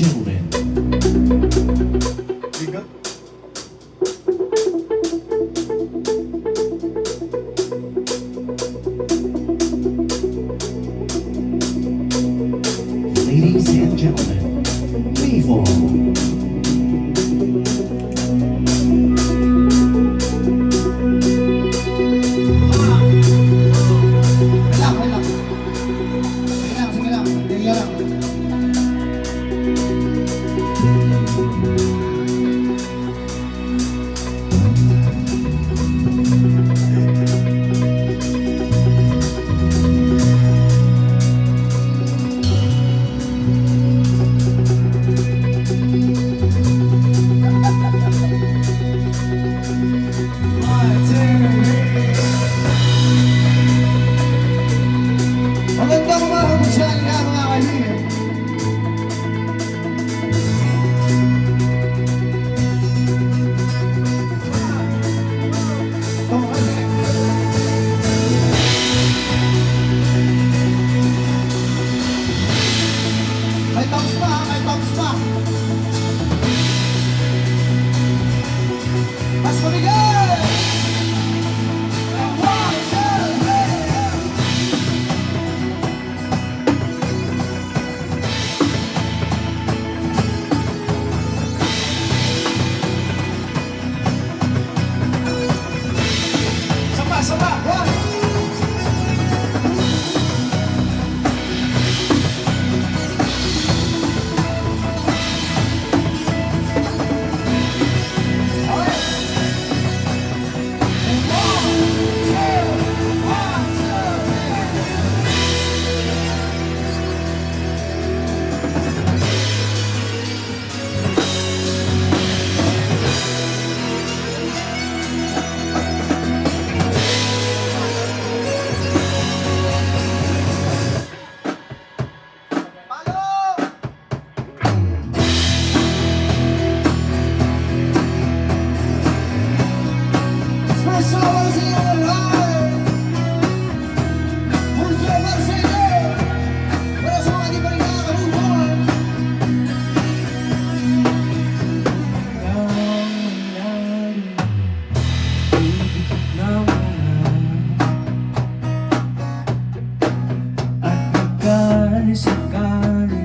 gentlemen. Bigat. Ladies and gentlemen, Mavon. Sige lang. Tingnan lang. Magandang umaga po sa inyo mga kaibigan. May tops pa, may tops pa. Mas mabigat! Sama! Sakali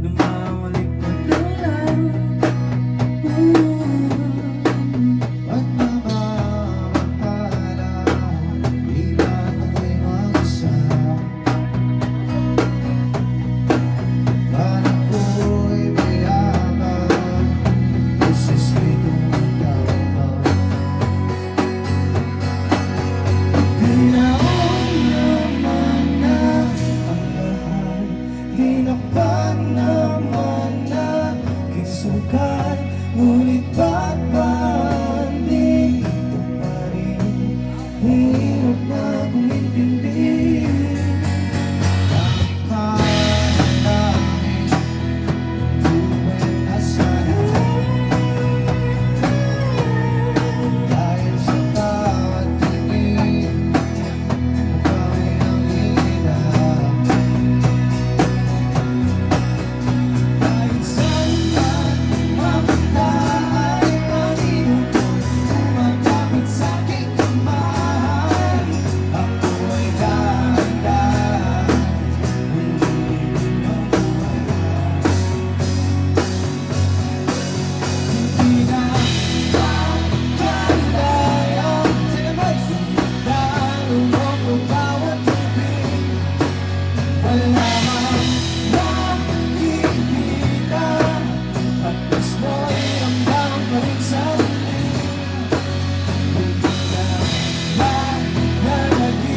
lumawalik na lang. At namamahala, ilan ako'y mag-isa. Parang ko'y mayabang, boses ko'y tumatawag. Ginaon naman na ang lahat, tinakpan naman na kisukat, ngunit ba't ba hindi ito pa rin? Hirap na kong intindihin. Bakit pa ang dami, buhay na sana. Dahil sa bawat tingin, ikaw ay nangingilam. Kahit saan man mapunta ay panginoon, kumapit sa aking kamay. Ako ay dahan-dahan, ulitin ang buhay. Hindi na makakalayan, dahil ang bawat tubig, wala mang nakikita, at mismo'y ramdam pa rin sa dilim. Hindi na mananaginip,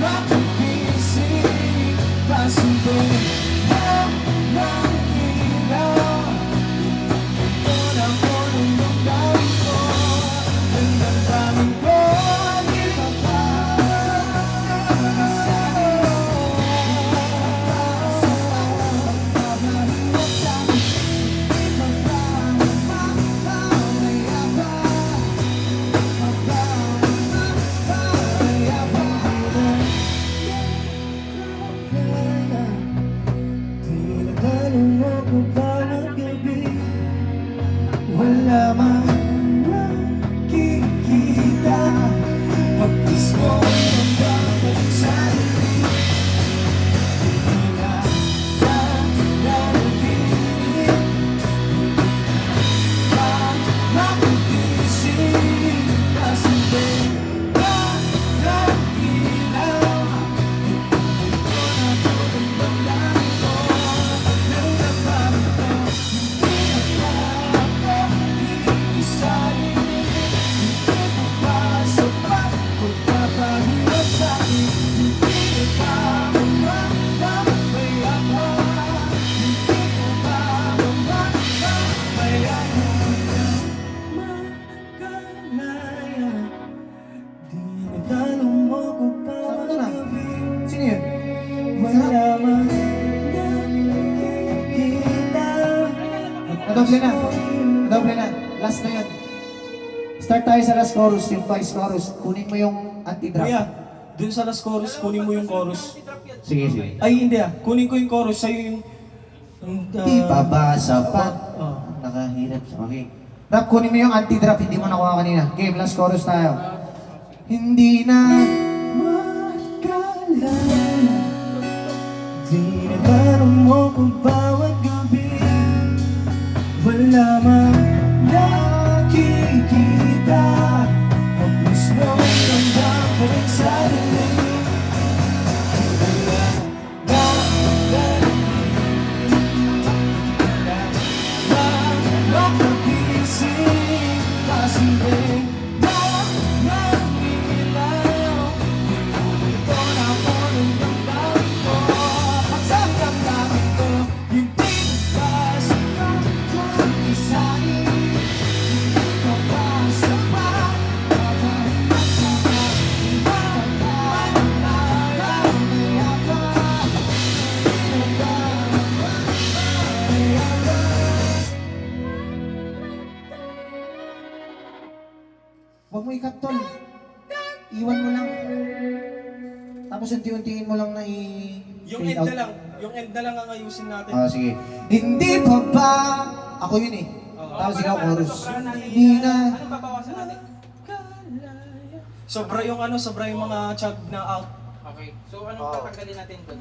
mapapising, pasunod ng ilaw. Ito na po nung damdamin ko, ang damdamin ko, di ba ba? Sa iyo, mabahirap sa akin, di ba ba? Mamaya ba? Mamaya ba? wala mang nakikita. Pagkis mo ang babalik sa dilim. Hindi na nanaginip na makugising. Kasi ba ng ilaw ito na tulong bagay ko. Nang naparamdam Sino yun? Nadoble na. Nadoble na. Last na yun. Start tayo sa last chorus, yung vice chorus. Kunin mo yung anti-drop. Kuya, dun sa last chorus, kunin mo yung chorus. Sige, sige. Ay, hindi ah. Kunin ko yung chorus, sa'yo yung... Di pa ba sapat? Oh. Nakahirap sa okay. Rap, kunin mo yung anti-drop, hindi mo nakuha kanina. Game, last chorus tayo. Hindi na Magkalala, di na tanong mo kung bawat gabi wala mang nakikita. Ang puso mo ang babalik sa dilim. Wala na makagising. Kasi na ilaw ito na po ng damdamin ko. At sa damdamin ko hindi ba sapat kung isahin? Hindi ko ba sapat? At sapat iba pa malaya pa. Hindi ba malaya pa? Huwag mo ikat, tol. Iwan mo lang. Tapos unti-untiin mo lang na Yung fade end out. na lang. Yung end na lang ang ayusin natin. Ah, sige. Hindi pa ba? Ako yun eh. Tapos ikaw chorus. Hindi na. Anong babawasan natin? Sobra yung ano, sobra yung mga chug na out. Okay. So, anong tatanggalin natin doon?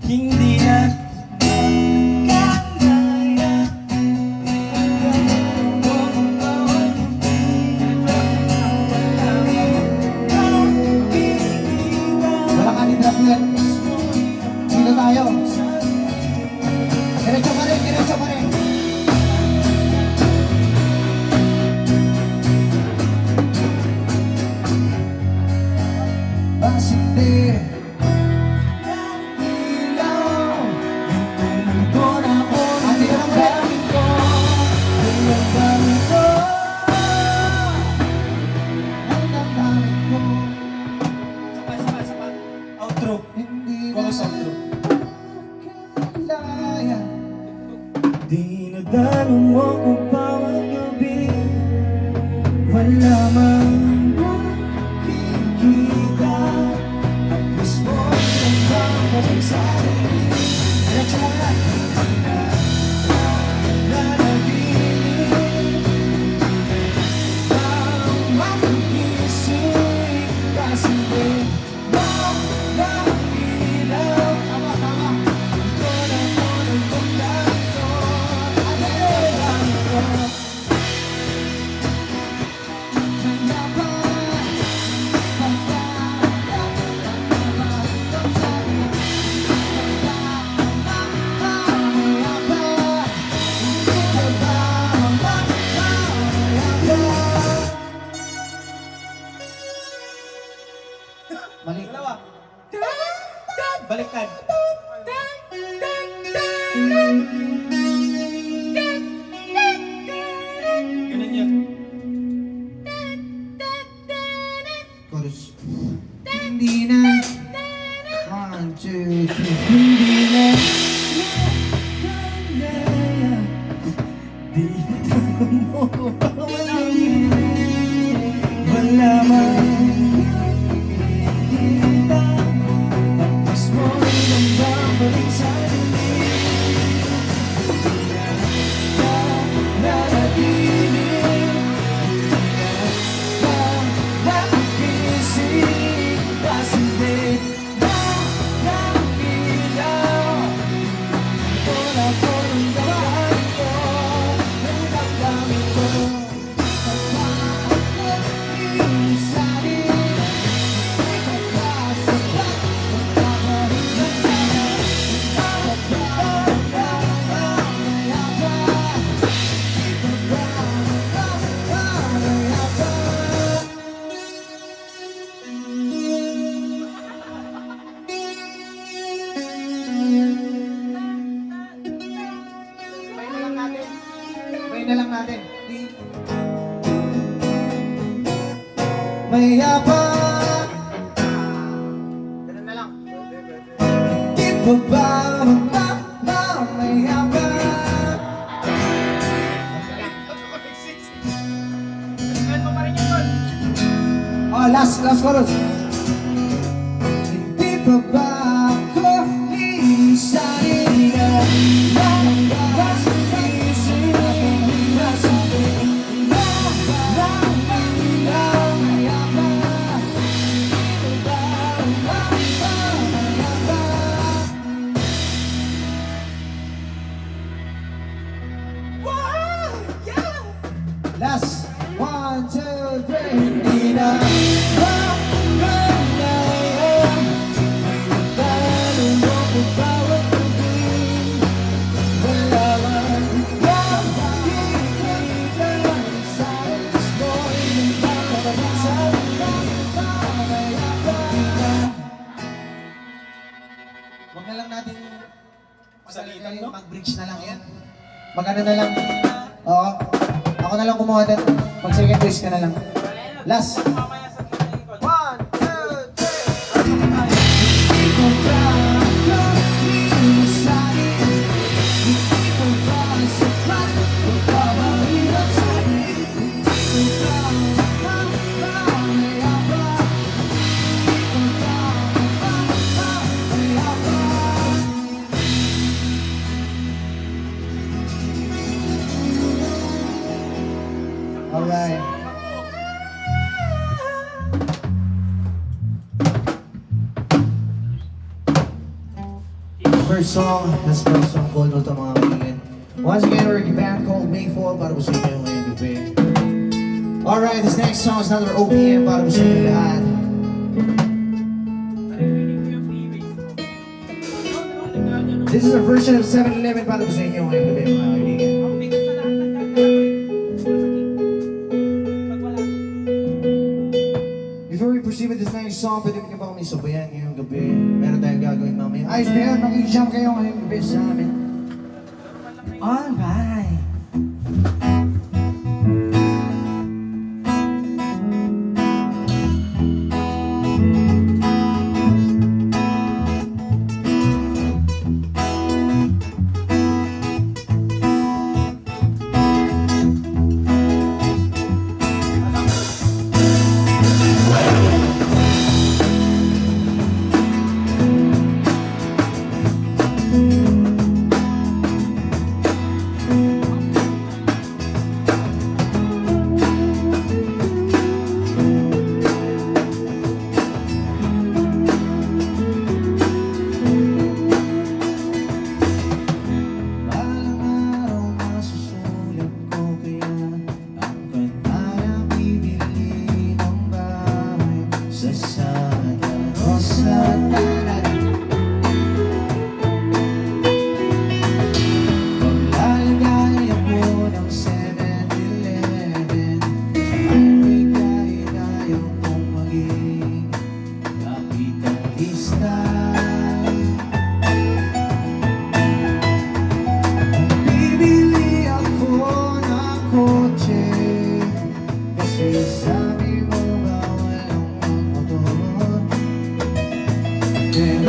Hindi na Wala ka ni drop yan. Sino tayo? Diretso pa rin, diretso pa rin. Bakit di? ilaw yung ko na ko Ate ka lang ulit. ko. Ang damdamin ko. Ang damdamin ko. Outro. Hindi na Chorus outro. kaya. Dinadalo mo ko bawat gabi. Wala mang nakikita. Ang mismo ang babalik sa dilim. Diretso lang yan. Nanaginip ang makugising. Kasi ba ng ilaw Tama, tama. ito na po ng damdamin ko. Ang damdamin ko. Mali. Dalawa. Baliktad. Ganun yun. Chorus. Hindi na. 1, 2, 3. Hindi na kaya. Di na tanong mo kung wala man nakikita. Ang mismo ang babalik sa dilim. na lang natin. Mayabang. Ganun na lang. Di pa ba mayabang? Tingnan mo pa rin yun, Tol. Oh, last chorus. Hindi pa ba ako lisanin ang nasa isip nasa last, 1, 2, 3. Hindi na mamalayan. Talo mo kung bawat tubig. Wala man makikilan sa boy. Nakabalik sa pamayapan. Huwag na lang natin Masalitan, no? mag-bridge na lang yan. Mag-ano na lang. Oo. Ako na lang kumuha din. Mag-second voice ka na lang. Last. Mamaya sa tingnan ni Tol. 1, 2, 3. Alright. First song, that's first song called Ultra mga kaibigan. Once again, we're a band called Mayfall para po sa inyo ngayong gabi. Alright, this next song is another OPM para po sa inyo lahat. Narinig ko yung freebase mo. Tingnan niyo, no? This is a version of 7-Eleven para po sa inyo ngayong gabi mga kaibigan. Ang bigat sa lahat ng gagawin. Puro sa king. Pag wala. Before we proceed with this next song, pwede ko ba kami sabayan ngayong gabi? Meron tayong gagawin mamaya. Ayos na yan, makikijam kayo ngayong gabi sa amin. Alright. Balang araw masusulit ko kaya ang kanta na bibili ng bahay sa Santa Rosa Paglalagay ako ng 7-Eleven ay may kaya kong maging kapitalista. Bibili ako ng kotse kasi sabi mo bawal ang magmotor. Pero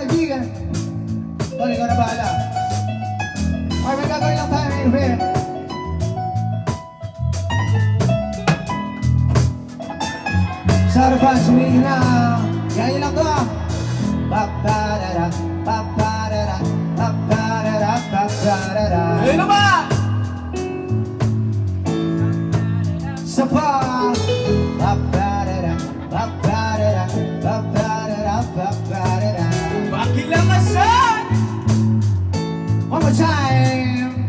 kaibigan. Tol, ikaw na bahala. Alright, may gagawin lang tayo ngayon, pre. Sa harapan, sumingin na. Yan lang to ah. Paparara, paparara, paparara, paparara. Ano ba? Sa pa. Paparara, paparara, paparara, paparara. Pakilamasan! One more time.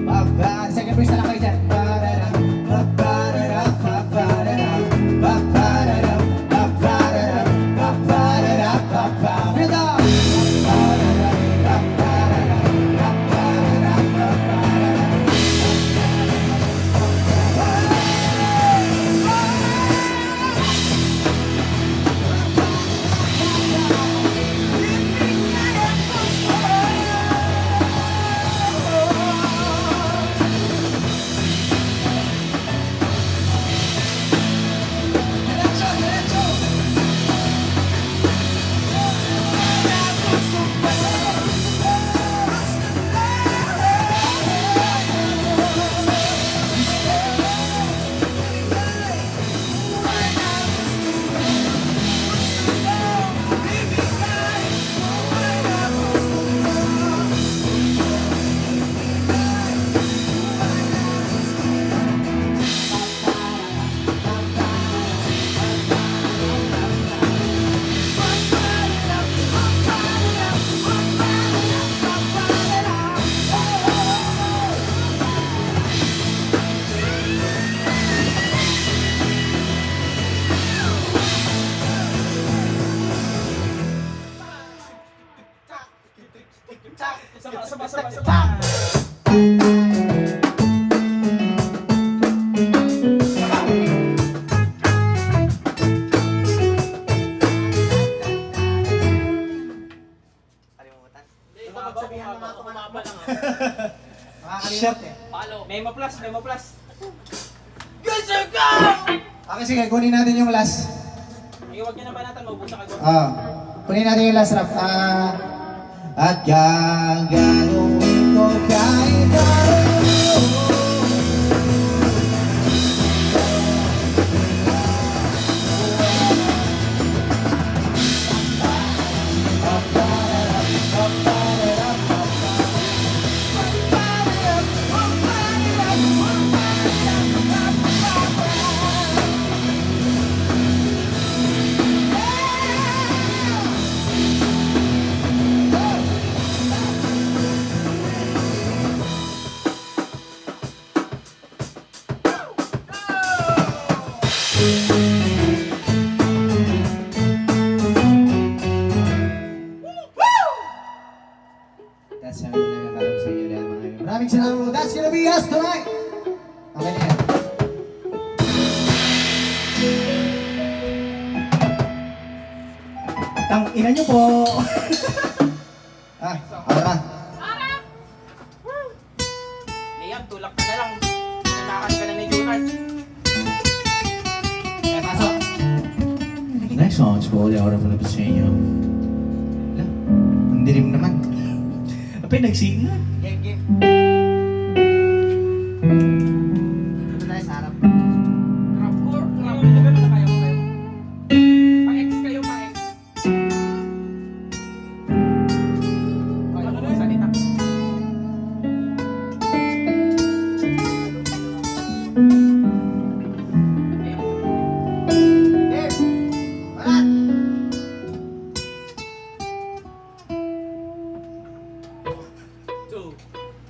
Paparara, second verse na lang kayo dyan. Paparara, paparara, paparara, paparara, paparara, paparara, paparara. Rhythm. Paparara, paparara, paparara, paparara. Sama. Kalimutan. Sabihan mo nga kumaba lang ah. Shit. Palo. Memo plus, memo plus. Okay, sige, kunin natin yung last. Iwag niyo na ba natin, maubusan ka doon. Kunin natin yung last rap. At gagawin ko kahit ano. That's how you live para sa iyo dahil mga yun. Maraming salamat po. That's gonna be us tonight. Okay na yan. Tang ina nyo po. Ara. Liam, tulak ka na lang. Pinanakan ka na ni Junard. Pasok. Next song, siguro ako naman na sa inyo. Wala. Ang dilim naman. Apay nagsingan. Game, game. Dito tayo sa harap. Rapcore. Hindi ka na kayo. Pa-X kayo, pa-X. Ano na yung salita? Balat! 2,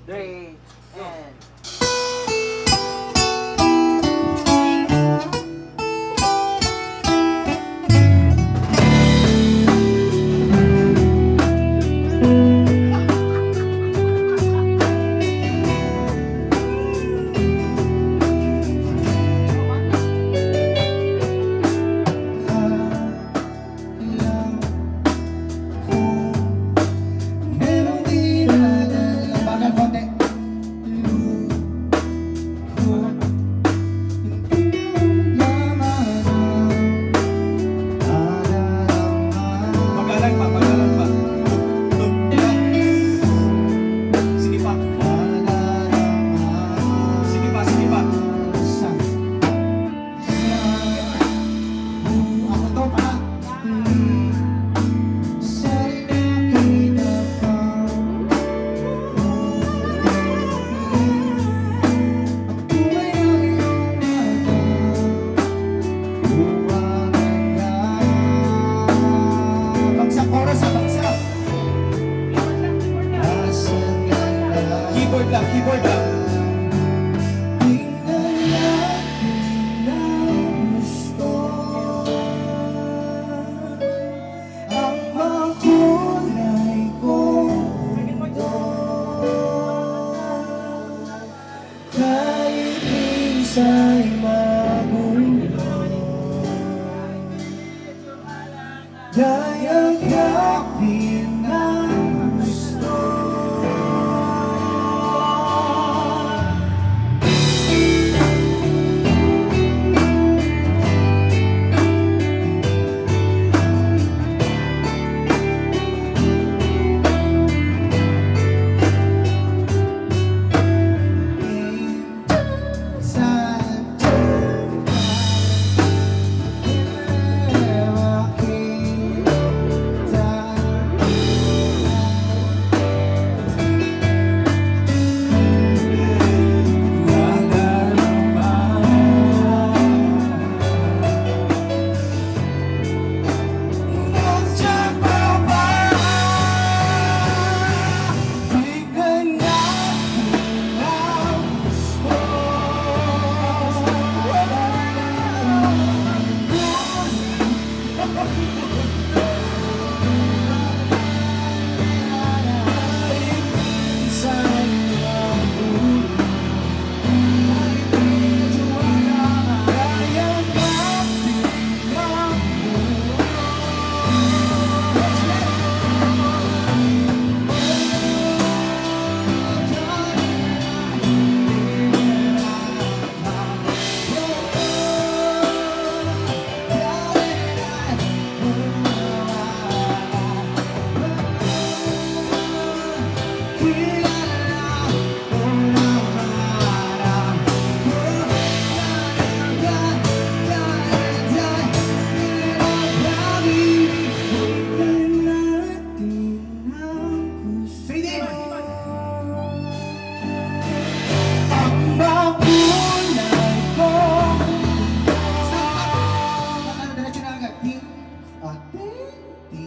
3, lang, keyboard lang. Tingnan natin ang gusto ang makulay kong mundo. Kahit minsa'y magulo, yayakapin ang gusto.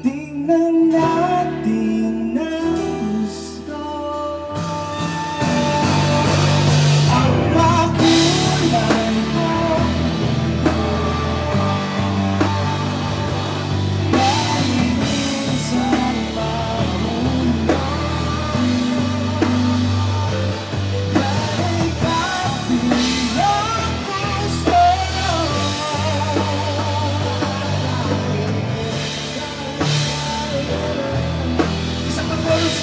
Tingnan natin ang gusto ang makulay kong mundo. Kahit minsan magulo, yayakapin ang gusto. Isang pag-chorus.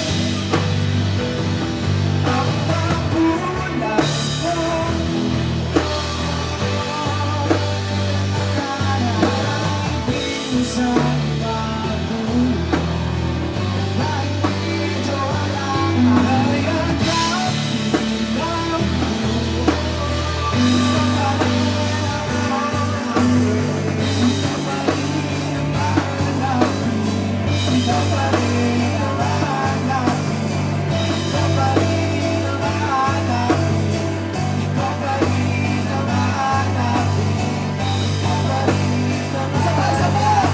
Ang makulay kong mundo, kahit minsan magulo, kahit medyo alam, yayakapin ang buo. Ikaw pa rin ang hanapin, ikaw pa rin ang hanapin, ikaw pa rin ang hanapin, ikaw pa rin ang hanapin, ikaw pa rin ang hanapin, ikaw pa rin ang hanapin,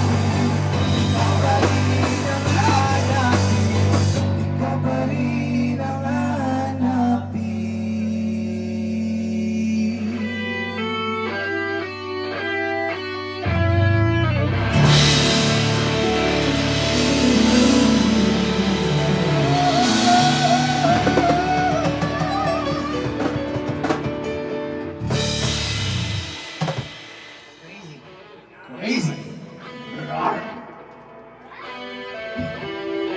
ikaw pa rin ang hanapin, ikaw pa rin ang hanapin. Crazy.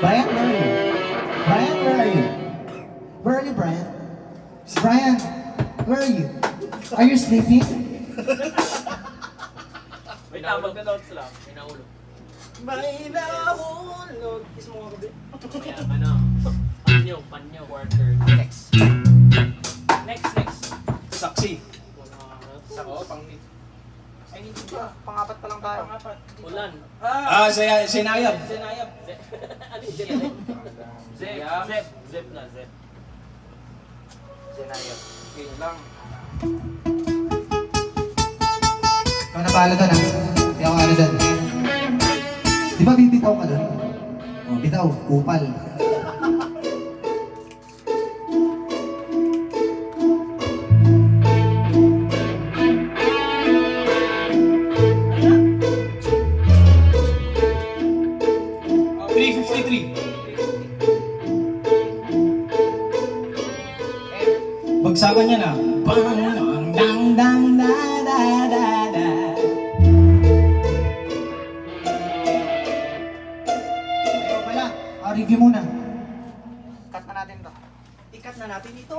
Brian, where are you? Brian, where are you? Where are you, Brian? Brian, where are you? Are you sleeping? Wait lang, magda-notes lang. May nahulog. May nahulog. Kiss mo ako, babe. Kaya, panyo, quarter. Next. Next. Saksi. Oo, pang-mid. Ay, hindi ba? Pangapat pa lang tayo. Pangapat. Ulan. Sinayab. Zenayab. Ano yung Zep? Zep na, Zep. Zenayab. Okay lang. Ikaw na pala doon, ha? Hindi ako ano doon. Di ba bibitaw ka doon? Oh, bitaw, kupal. Sa kanya na. Bang, dang, dang, da, da, da, da. Ikaw pala, review muna. Cut na natin to. Ikat na natin ito.